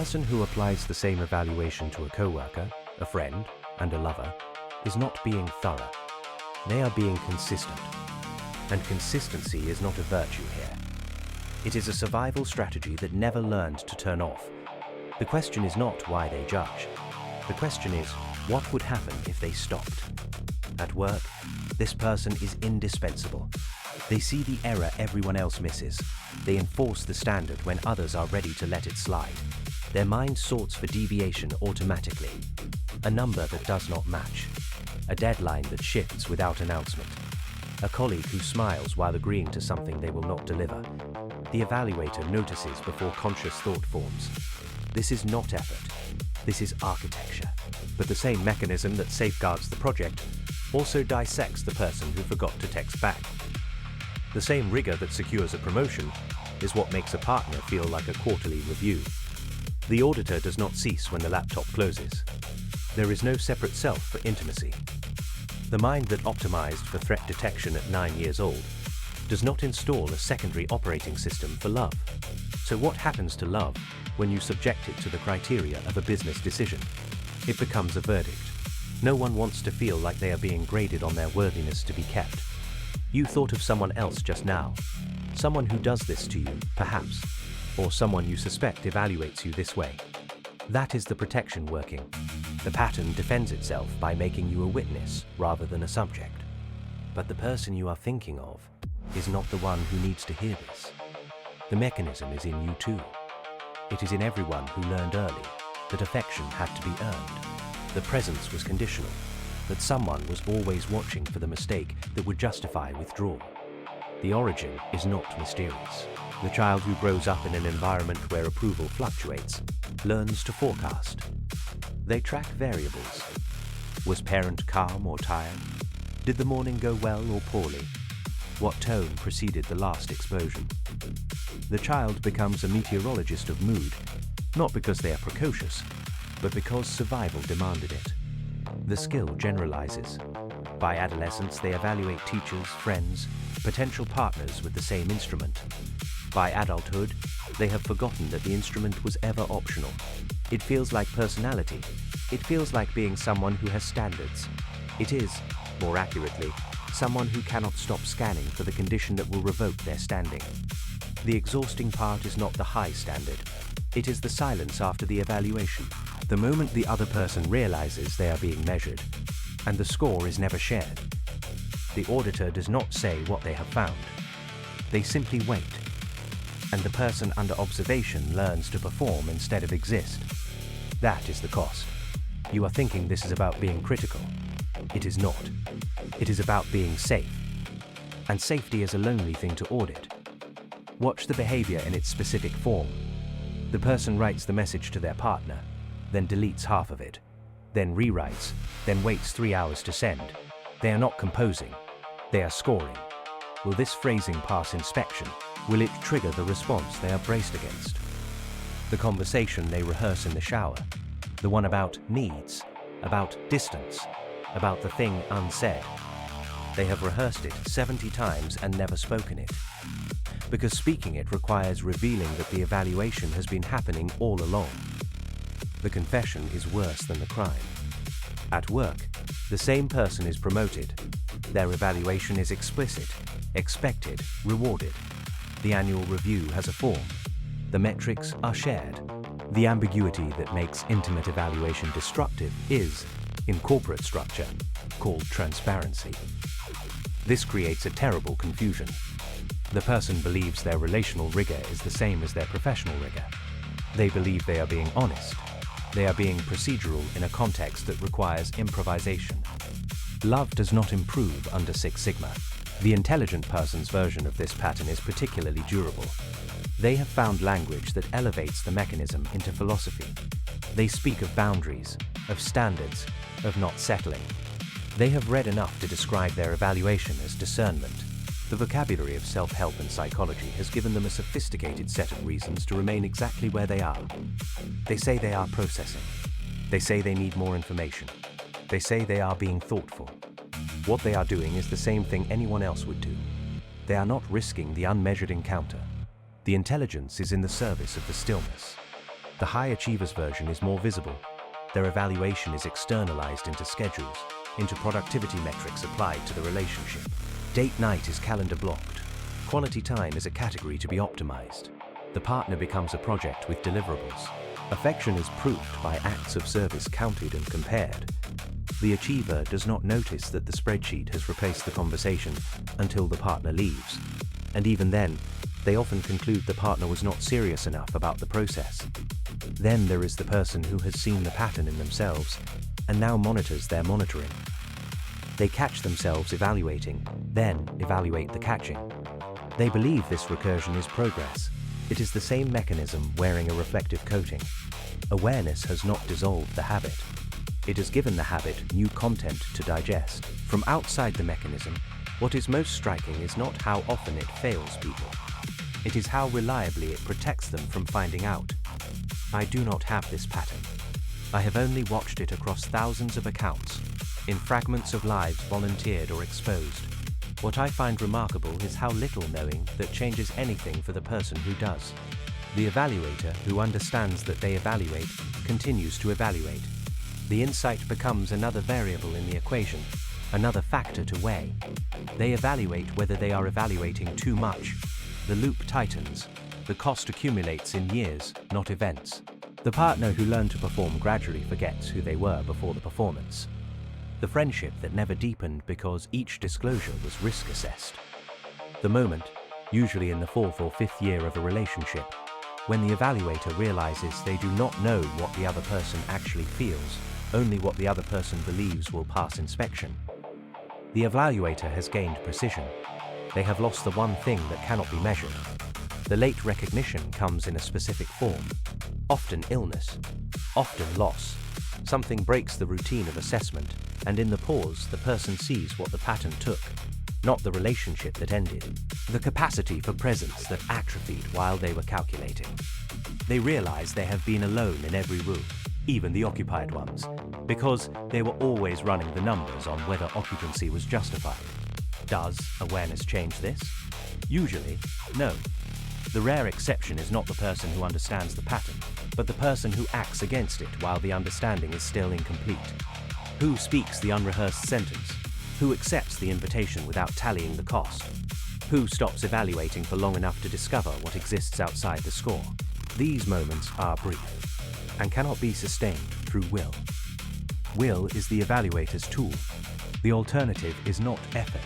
person who applies the same evaluation to a coworker, a friend, and a lover is not being thorough. They are being consistent. And consistency is not a virtue here. It is a survival strategy that never learned to turn off. The question is not why they judge. The question is, what would happen if they stopped? At work, this person is indispensable. They see the error everyone else misses. They enforce the standard when others are ready to let it slide. Their mind sorts for deviation automatically. A number that does not match. A deadline that shifts without announcement. A colleague who smiles while agreeing to something they will not deliver. The evaluator notices before conscious thought forms. This is not effort. This is architecture. But the same mechanism that safeguards the project also dissects the person who forgot to text back. The same rigor that secures a promotion is what makes a partner feel like a quarterly review. The auditor does not cease when the laptop closes. There is no separate self for intimacy. The mind that optimized for threat detection at 9 years old does not install a secondary operating system for love. So what happens to love when you subject it to the criteria of a business decision? It becomes a verdict. No one wants to feel like they are being graded on their worthiness to be kept. You thought of someone else just now. Someone who does this to you, perhaps, or someone you suspect evaluates you this way. That is the protection working. The pattern defends itself by making you a witness rather than a subject. But the person you are thinking of is not the one who needs to hear this. The mechanism is in you too. It is in everyone who learned early that affection had to be earned. The presence was conditional, that someone was always watching for the mistake that would justify withdrawal. The origin is not mysterious. The child who grows up in an environment where approval fluctuates learns to forecast. They track variables. Was parent calm or tired? Did the morning go well or poorly? What tone preceded the last explosion? The child becomes a meteorologist of mood, not because they are precocious, but because survival demanded it. The skill generalizes. By adolescence, they evaluate teachers, friends, potential partners with the same instrument. By adulthood, they have forgotten that the instrument was ever optional. It feels like personality. It feels like being someone who has standards. It is, more accurately, someone who cannot stop scanning for the condition that will revoke their standing. The exhausting part is not the high standard. It is the silence after the evaluation. The moment the other person realizes they are being measured, and the score is never shared. The auditor does not say what they have found. They simply wait. And the person under observation learns to perform instead of exist. That is the cost. You are thinking this is about being critical. It is not. It is about being safe. And safety is a lonely thing to audit. Watch the behavior in its specific form. The person writes the message to their partner, then deletes half of it, then rewrites, then waits 3 hours to send. They are not composing. They are scoring. Will this phrasing pass inspection? Will it trigger the response they are braced against? The conversation they rehearse in the shower, the one about needs, about distance, about the thing unsaid. They have rehearsed it 70 times and never spoken it. Because speaking it requires revealing that the evaluation has been happening all along. The confession is worse than the crime. At work, the same person is promoted. Their evaluation is explicit, expected, rewarded. The annual review has a form. The metrics are shared. The ambiguity that makes intimate evaluation destructive is, in corporate structure, called transparency. This creates a terrible confusion. The person believes their relational rigor is the same as their professional rigor. They believe they are being honest. They are being procedural in a context that requires improvisation. Love does not improve under Six Sigma. The intelligent person's version of this pattern is particularly durable. They have found language that elevates the mechanism into philosophy. They speak of boundaries, of standards, of not settling. They have read enough to describe their evaluation as discernment. The vocabulary of self-help and psychology has given them a sophisticated set of reasons to remain exactly where they are. They say they are processing. They say they need more information. They say they are being thoughtful. What they are doing is the same thing anyone else would do. They are not risking the unmeasured encounter. The intelligence is in the service of the stillness. The high achievers version is more visible. Their evaluation is externalized into schedules, into productivity metrics applied to the relationship. Date night is calendar blocked. Quality time is a category to be optimized. The partner becomes a project with deliverables. Affection is proved by acts of service counted and compared. The achiever does not notice that the spreadsheet has replaced the conversation until the partner leaves. And even then, they often conclude the partner was not serious enough about the process. Then there is the person who has seen the pattern in themselves and now monitors their monitoring. They catch themselves evaluating, then evaluate the catching. They believe this recursion is progress. It is the same mechanism wearing a reflective coating. Awareness has not dissolved the habit. It has given the habit new content to digest. From outside the mechanism, what is most striking is not how often it fails people. It is how reliably it protects them from finding out. I do not have this pattern. I have only watched it across thousands of accounts, in fragments of lives volunteered or exposed. What I find remarkable is how little knowing that changes anything for the person who does. The evaluator who understands that they evaluate continues to evaluate. The insight becomes another variable in the equation, another factor to weigh. They evaluate whether they are evaluating too much. The loop tightens. The cost accumulates in years, not events. The partner who learned to perform gradually forgets who they were before the performance. The friendship that never deepened because each disclosure was risk assessed. The moment, usually in the 4th or 5th year of a relationship, when the evaluator realizes they do not know what the other person actually feels, only what the other person believes will pass inspection. The evaluator has gained precision. They have lost the one thing that cannot be measured. The late recognition comes in a specific form, often illness, often loss. Something breaks the routine of assessment, and in the pause, the person sees what the pattern took, not the relationship that ended, the capacity for presence that atrophied while they were calculating. They realize they have been alone in every room, even the occupied ones, because they were always running the numbers on whether occupancy was justified. Does awareness change this? Usually, no. The rare exception is not the person who understands the pattern, but the person who acts against it while the understanding is still incomplete. Who speaks the unrehearsed sentence? Who accepts the invitation without tallying the cost? Who stops evaluating for long enough to discover what exists outside the score? These moments are brief and cannot be sustained through will. Will is the evaluator's tool. The alternative is not effort.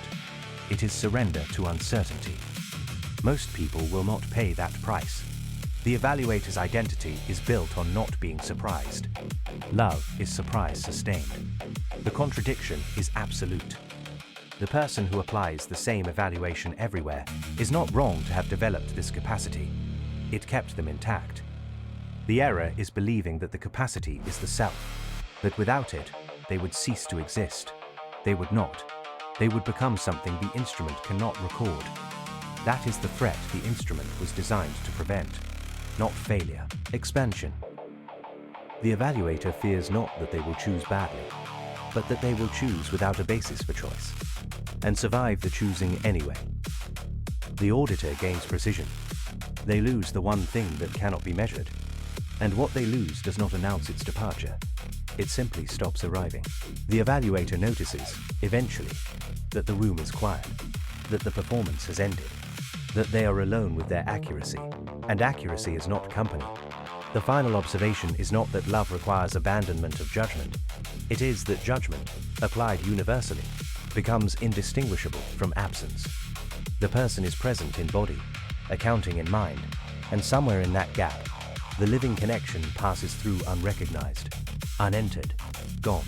It is surrender to uncertainty. Most people will not pay that price. The evaluator's identity is built on not being surprised. Love is surprise sustained. The contradiction is absolute. The person who applies the same evaluation everywhere is not wrong to have developed this capacity. It kept them intact. The error is believing that the capacity is the self, that without it, they would cease to exist. They would not. They would become something the instrument cannot record. That is the threat the instrument was designed to prevent, not failure, expansion. The evaluator fears not that they will choose badly, but that they will choose without a basis for choice, and survive the choosing anyway. The auditor gains precision. They lose the one thing that cannot be measured, and what they lose does not announce its departure. It simply stops arriving. The evaluator notices, eventually, that the room is quiet, that the performance has ended, that they are alone with their accuracy, and accuracy is not company. The final observation is not that love requires abandonment of judgment. It is that judgment, applied universally, becomes indistinguishable from absence. The person is present in body, accounting in mind, and somewhere in that gap, the living connection passes through unrecognized, unentered, gone.